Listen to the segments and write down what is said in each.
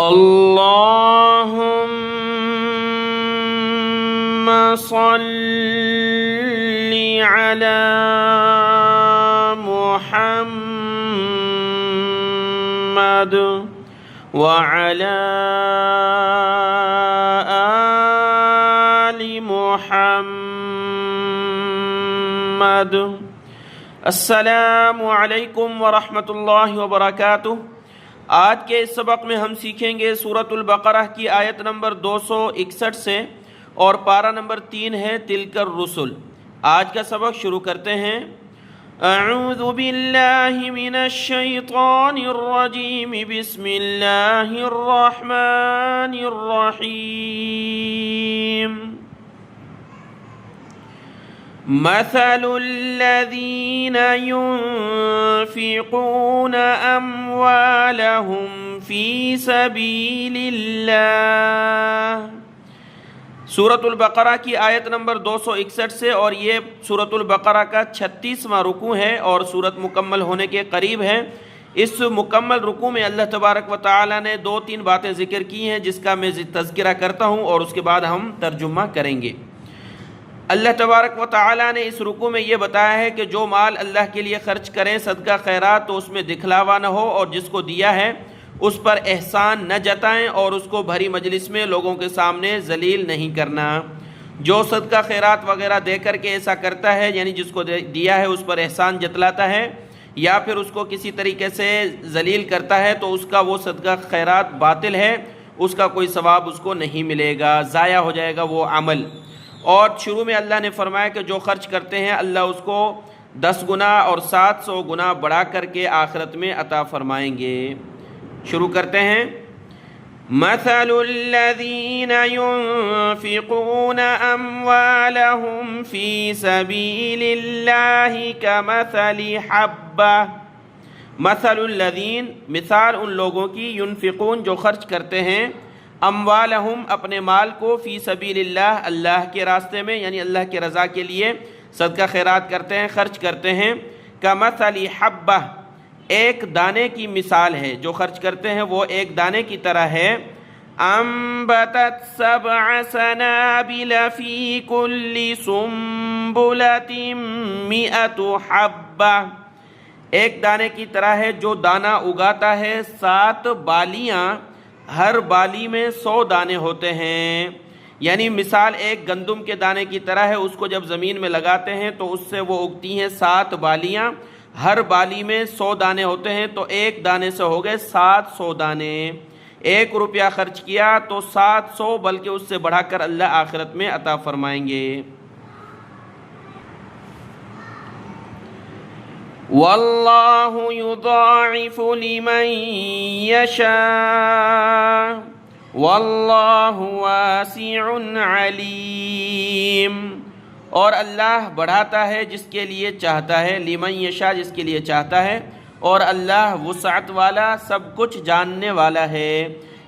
اللهم صل على محمد وعلى آل محمد۔ السلام علیکم ورحمۃ اللہ وبرکاتہ۔ آج کے اس سبق میں ہم سیکھیں گے سورۃ البقرہ کی آیت نمبر 261 سے، اور پارہ نمبر 3 ہے تلک الرسل۔ آج کا سبق شروع کرتے ہیں۔ اعوذ باللہ من الشیطان الرجیم، بسم اللہ الرحمن الرحیم۔ مثل الذين ينفقون أموالهم في سبيل الله۔ سورۃ البقرہ کی آیت نمبر 261 سے، اور یہ سورۃ البقرہ کا 36واں رکوع ہے اور سورت مکمل ہونے کے قریب ہے۔ اس مکمل رکوع میں اللہ تبارک و تعالی نے 2-3 باتیں ذکر کی ہیں جس کا میں تذکرہ کرتا ہوں اور اس کے بعد ہم ترجمہ کریں گے۔ اللہ تبارک و تعالیٰ نے اس رکوع میں یہ بتایا ہے کہ جو مال اللہ کے لیے خرچ کریں صدقہ خیرات، تو اس میں دکھلاوا نہ ہو، اور جس کو دیا ہے اس پر احسان نہ جتائیں، اور اس کو بھری مجلس میں لوگوں کے سامنے ذلیل نہیں کرنا۔ جو صدقہ خیرات وغیرہ دے کر کے ایسا کرتا ہے، یعنی جس کو دیا ہے اس پر احسان جتلاتا ہے یا پھر اس کو کسی طریقے سے ذلیل کرتا ہے، تو اس کا وہ صدقہ خیرات باطل ہے، اس کا کوئی ثواب اس کو نہیں ملے گا، ضائع ہو جائے گا وہ عمل۔ اور شروع میں اللہ نے فرمایا کہ جو خرچ کرتے ہیں اللہ اس کو 10 گنا اور 700 گنا بڑھا کر کے آخرت میں عطا فرمائیں گے۔ شروع کرتے ہیں۔ مثل الذین ينفقون اموالهم في سبيل الله كمثل حبة۔ مثل الذین، مثال ان لوگوں کی، ينفقون جو خرچ کرتے ہیں، اموالہم اپنے مال کو، فی سبیل اللہ اللہ کے راستے میں، یعنی اللہ کے رضا کے لیے صدقہ خیرات کرتے ہیں، خرچ کرتے ہیں۔ کمثل حبہ، ایک دانے کی مثال ہے، جو خرچ کرتے ہیں وہ ایک دانے کی طرح ہے۔ انبتت 7 سنابل فی کل سنبلۃ 100 حبہ، ایک دانے کی طرح ہے جو دانہ اگاتا ہے 7 بالیاں، ہر بالی میں 100 دانے ہوتے ہیں۔ یعنی مثال ایک گندم کے دانے کی طرح ہے، اس کو جب زمین میں لگاتے ہیں تو اس سے وہ اگتی ہیں 7 بالیاں، ہر بالی میں 100 دانے ہوتے ہیں، تو ایک دانے سے ہو گئے 700 دانے۔ 1 روپیہ خرچ کیا تو 700، بلکہ اس سے بڑھا کر اللہ آخرت میں عطا فرمائیں گے۔ واللہ یضاعف لمن یشاء واللہ واسع علیم، اور اللہ بڑھاتا ہے جس کے لیے چاہتا ہے، لمن یشاء جس کے لیے چاہتا ہے، اور اللہ وسعت والا، سب کچھ جاننے والا ہے۔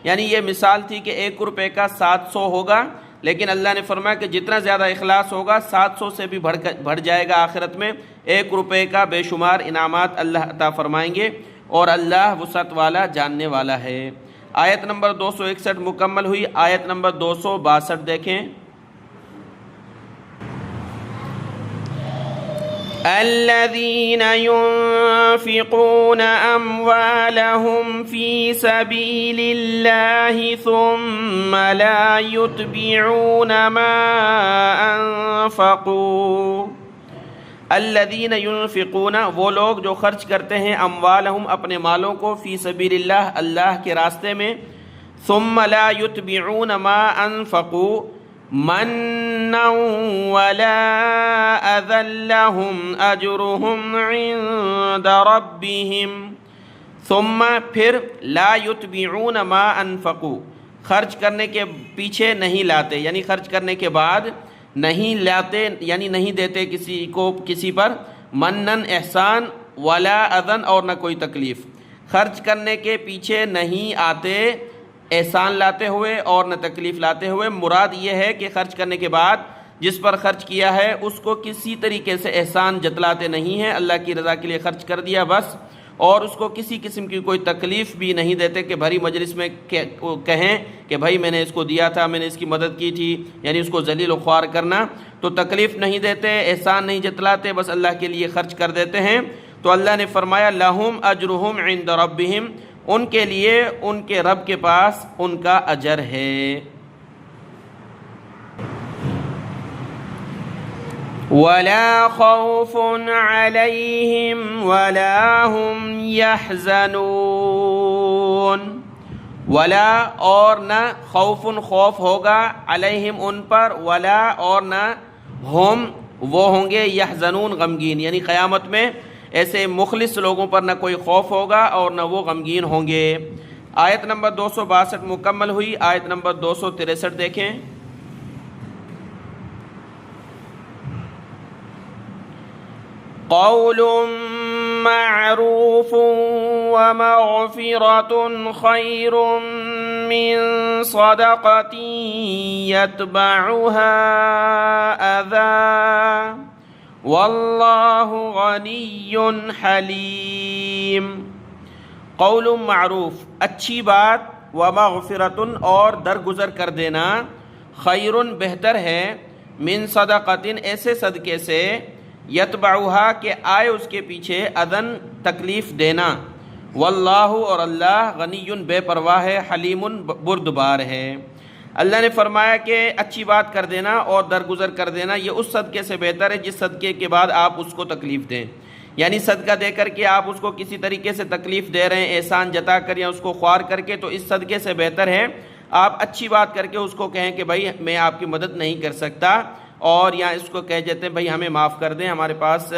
یعنی یہ مثال تھی کہ 1 روپے کا 700 ہوگا، لیکن اللہ نے فرمایا کہ جتنا زیادہ اخلاص ہوگا 700 سے بھی بڑھ جائے گا آخرت میں۔ 1 روپے کا بے شمار انعامات اللہ عطا فرمائیں گے، اور اللہ وسعت والا، جاننے والا ہے۔ آیت نمبر 261 مکمل ہوئی۔ آیت نمبر 262 دیکھیں۔ الذين ينفقون أموالهم في سبيل الله ثم لا يتبعون ما أنفقوا۔ الذين ينفقون، وہ لوگ جو خرچ کرتے ہیں، اموالہم اپنے مالوں کو، فی سبیل اللہ اللہ کے راستے میں، ثم لا يتبعون ما انفقوا منا ولا اذى لهم اجرهم عند ربهم، ثم پھر لا يتبعون ما انفقوا، خرچ کرنے کے پیچھے نہیں لاتے، یعنی خرچ کرنے کے بعد نہیں لاتے، یعنی نہیں دیتے کسی کو کسی پر، منن احسان، ولا اذن اور نہ کوئی تکلیف، خرچ کرنے کے پیچھے نہیں آتے احسان لاتے ہوئے اور نہ تکلیف لاتے ہوئے۔ مراد یہ ہے کہ خرچ کرنے کے بعد جس پر خرچ کیا ہے اس کو کسی طریقے سے احسان جتلاتے نہیں ہیں، اللہ کی رضا کے لیے خرچ کر دیا بس، اور اس کو کسی قسم کی کوئی تکلیف بھی نہیں دیتے کہ بھری مجلس میں کہیں کہ بھائی میں نے اس کو دیا تھا، میں نے اس کی مدد کی تھی، یعنی اس کو ذلیل و خوار کرنا، تو تکلیف نہیں دیتے، احسان نہیں جتلاتے، بس اللہ کے لیے خرچ کر دیتے ہیں۔ تو اللہ نے فرمایا لہم اجرہم عند ربہم، ان کے لیے ان کے رب کے پاس ان کا اجر ہے۔ وَلَا خَوْفٌ عَلَيْهِمْ وَلَا هُمْ يَحْزَنُونَ، ولا اور نہ، خوف خوف ہوگا، علیہم ان پر، ولا اور نہ، ہم وہ ہوں گے، یحزنون غمگین، یعنی قیامت میں ایسے مخلص لوگوں پر نہ کوئی خوف ہوگا اور نہ وہ غمگین ہوں گے۔ آیت نمبر 262 مکمل ہوئی، آیت نمبر 263 دیکھیں۔ قول معروف ومغفرة خير من صدقة يتبعها أذى والله غني حليم۔ قول معروف اچھی بات، ومغفرة اور درگزر کر دینا، خیر بہتر ہے، من صدقة ایسے صدقے سے، یتبعها کہ آئے اس کے پیچھے، اذن تکلیف دینا، واللہ اور اللہ غنی بے پرواہ ہے، حلیم بردبار ہے۔ اللہ نے فرمایا کہ اچھی بات کر دینا اور درگزر کر دینا یہ اس صدقے سے بہتر ہے جس صدقے کے بعد آپ اس کو تکلیف دیں، یعنی صدقہ دے کر کے آپ اس کو کسی طریقے سے تکلیف دے رہے ہیں، احسان جتا کر یا اس کو خوار کر کے، تو اس صدقے سے بہتر ہے آپ اچھی بات کر کے اس کو کہیں کہ بھائی میں آپ کی مدد نہیں کر سکتا، اور یا اس کو کہہ دیتے ہیں بھائی ہمیں معاف کر دیں، ہمارے پاس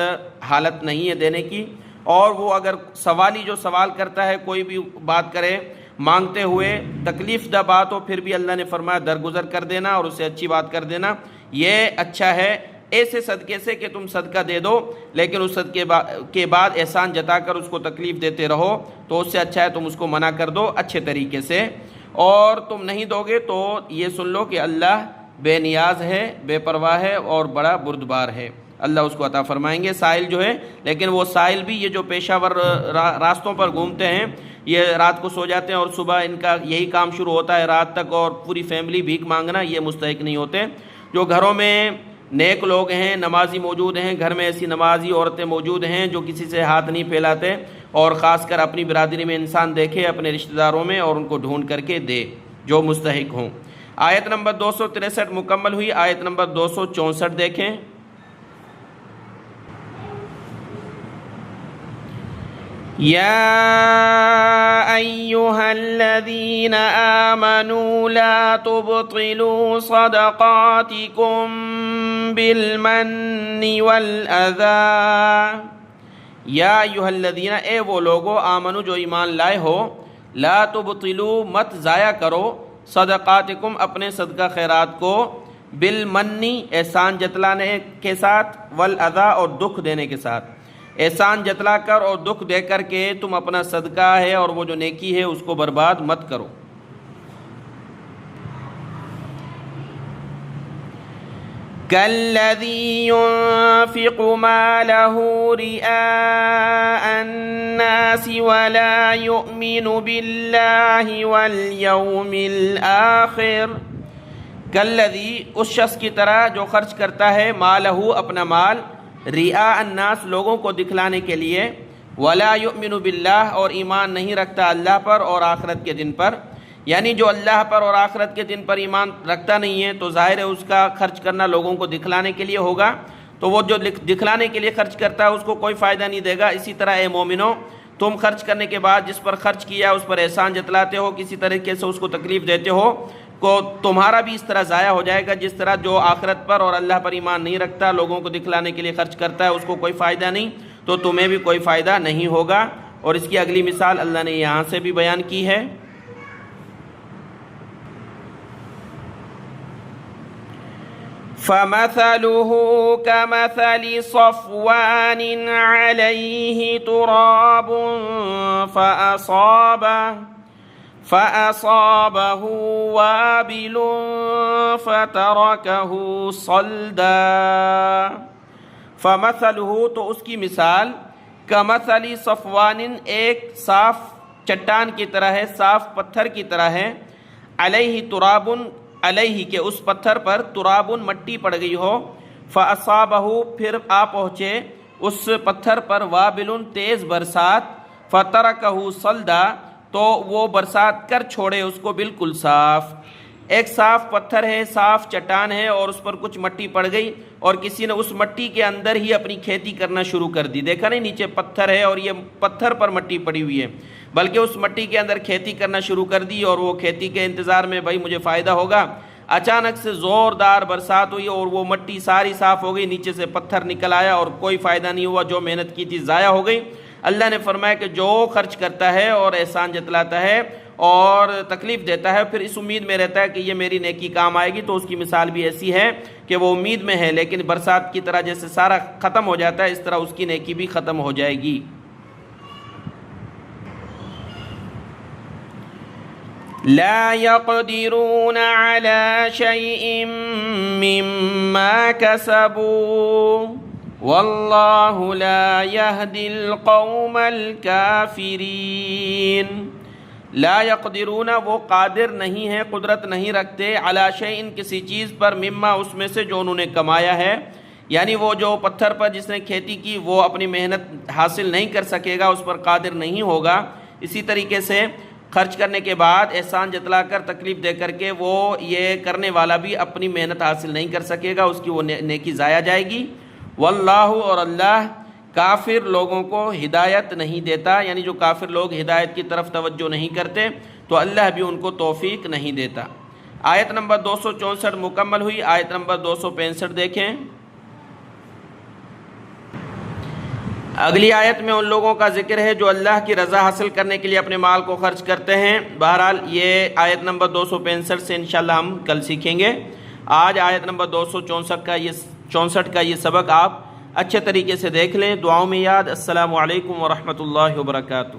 حالت نہیں ہے دینے کی۔ اور وہ اگر سوالی جو سوال کرتا ہے، کوئی بھی بات کرے مانگتے ہوئے، تکلیف دہ بات ہو، پھر بھی اللہ نے فرمایا درگزر کر دینا اور اسے اچھی بات کر دینا، یہ اچھا ہے ایسے صدقے سے کہ تم صدقہ دے دو لیکن اس صدقے کے بعد احسان جتا کر اس کو تکلیف دیتے رہو، تو اس سے اچھا ہے تم اس کو منع کر دو اچھے طریقے سے۔ اور تم نہیں دو گے تو یہ سن لو کہ اللہ بے نیاز ہے، بے پرواہ ہے اور بڑا بردبار ہے، اللہ اس کو عطا فرمائیں گے۔ سائل جو ہے، لیکن وہ سائل بھی یہ جو پیشہ ور راستوں پر گھومتے ہیں، یہ رات کو سو جاتے ہیں اور صبح ان کا یہی کام شروع ہوتا ہے رات تک، اور پوری فیملی بھیک مانگنا، یہ مستحق نہیں ہوتے۔ جو گھروں میں نیک لوگ ہیں، نمازی موجود ہیں، گھر میں ایسی نمازی عورتیں موجود ہیں جو کسی سے ہاتھ نہیں پھیلاتے، اور خاص کر اپنی برادری میں انسان دیکھے اپنے رشتہ داروں میں اور ان کو ڈھونڈ کر کے دے جو مستحق ہوں۔ آیت نمبر 263 مکمل ہوئی، آیت نمبر 264 دیکھیں۔ یا ایہا الذین آمنوا لا تبطلوا صدقاتکم بالمن والاذی، یا ایہا الذین، اے وہ لوگو، آمنو جو ایمان لائے ہو، لا تبطلوا مت ضائع کرو، صدقاتکم اپنے صدقہ خیرات کو، بالمنی احسان جتلانے کے ساتھ، والاذی اور دکھ دینے کے ساتھ، احسان جتلا کر اور دکھ دے کر کے تم اپنا صدقہ ہے اور وہ جو نیکی ہے اس کو برباد مت کرو۔ کالذی ينفق مالہ رئاء الناس ولا يؤمن باللہ والیوم الآخر، کالذی اس شخص کی طرح جو خرچ کرتا ہے، مالہ اپنا مال، رئاء الناس لوگوں کو دکھلانے کے لیے، ولا یؤمن باللہ اور ایمان نہیں رکھتا اللہ پر اور آخرت کے دن پر، یعنی جو اللہ پر اور آخرت کے دن پر ایمان رکھتا نہیں ہے تو ظاہر ہے اس کا خرچ کرنا لوگوں کو دکھلانے کے لیے ہوگا، تو وہ جو دکھلانے کے لیے خرچ کرتا ہے اس کو کوئی فائدہ نہیں دے گا۔ اسی طرح اے مومنو، تم خرچ کرنے کے بعد جس پر خرچ کیا اس پر احسان جتلاتے ہو، کسی طریقے سے اس کو تکلیف دیتے ہو، کو تمہارا بھی اس طرح ضائع ہو جائے گا جس طرح جو آخرت پر اور اللہ پر ایمان نہیں رکھتا، لوگوں کو دکھلانے کے لیے خرچ کرتا ہے، اس کو کوئی فائدہ نہیں، تو تمہیں بھی کوئی فائدہ نہیں ہوگا۔ اور اس کی اگلی مثال اللہ نے یہاں سے بھی بیان کی ہے۔ فَمَثَلُهُ كَمَثَلِ صَفْوَانٍ عَلَيْهِ تُرَابٌ فَأَصَابَهُ وَابِلٌ فَتَرَكَهُ صَلْدًا، فَمَثَلُهُ تو اس کی مثال، کمثلی صفوان، ایک صاف چٹان کی طرح ہے، صاف پتھر کی طرح ہے، علیہ تراب، علیہ کے اس پتھر پر تراب مٹی پڑ گئی ہو، فاصابہ پھر آ پہنچے اس پتھر پر وابل تیز برسات، فترکہ صلدا تو وہ برسات کر چھوڑے اس کو بالکل صاف۔ ایک صاف پتھر ہے، صاف چٹان ہے اور اس پر کچھ مٹی پڑ گئی اور کسی نے اس مٹی کے اندر ہی اپنی کھیتی کرنا شروع کر دی۔ دیکھا نہیں نیچے پتھر ہے اور یہ پتھر پر مٹی پڑی ہوئی ہے، بلکہ اس مٹی کے اندر کھیتی کرنا شروع کر دی اور وہ کھیتی کے انتظار میں بھائی مجھے فائدہ ہوگا۔ اچانک سے زوردار برسات ہوئی اور وہ مٹی ساری صاف ہو گئی، نیچے سے پتھر نکل آیا اور کوئی فائدہ نہیں ہوا، جو محنت کی تھی ضائع ہو گئی۔ اللہ نے فرمایا کہ جو خرچ کرتا ہے اور احسان جتلاتا ہے اور تکلیف دیتا ہے، پھر اس امید میں رہتا ہے کہ یہ میری نیکی کام آئے گی، تو اس کی مثال بھی ایسی ہے کہ وہ امید میں ہے لیکن برسات کی طرح جیسے سارا ختم ہو جاتا ہے، اس طرح اس کی نیکی بھی ختم ہو جائے گی۔ لا يقدرون على شيء مما كسبوا والله لا يهدي القوم الكافرين۔ لا يقدرون وہ قادر نہیں ہے، قدرت نہیں رکھتے، علی شیء کسی چیز پر، مما اس میں سے جو انہوں نے کمایا ہے، یعنی وہ جو پتھر پر جس نے کھیتی کی وہ اپنی محنت حاصل نہیں کر سکے گا، اس پر قادر نہیں ہوگا۔ اسی طریقے سے خرچ کرنے کے بعد احسان جتلا کر تکلیف دے کر کے وہ یہ کرنے والا بھی اپنی محنت حاصل نہیں کر سکے گا، اس کی وہ نیکی ضائع جائے گی۔ واللہ اور اللہ کافر لوگوں کو ہدایت نہیں دیتا، یعنی جو کافر لوگ ہدایت کی طرف توجہ نہیں کرتے تو اللہ بھی ان کو توفیق نہیں دیتا۔ آیت نمبر 264 مکمل ہوئی، آیت نمبر 265 دیکھیں۔ اگلی آیت میں ان لوگوں کا ذکر ہے جو اللہ کی رضا حاصل کرنے کے لیے اپنے مال کو خرچ کرتے ہیں۔ بہرحال یہ آیت نمبر 265 سے انشاءاللہ ہم کل سیکھیں گے۔ آج آیت نمبر 264 کا یہ سبق آپ اچھے طریقے سے دیکھ لیں، دعاؤں میں یاد۔ السلام علیکم ورحمۃ اللہ وبرکاتہ۔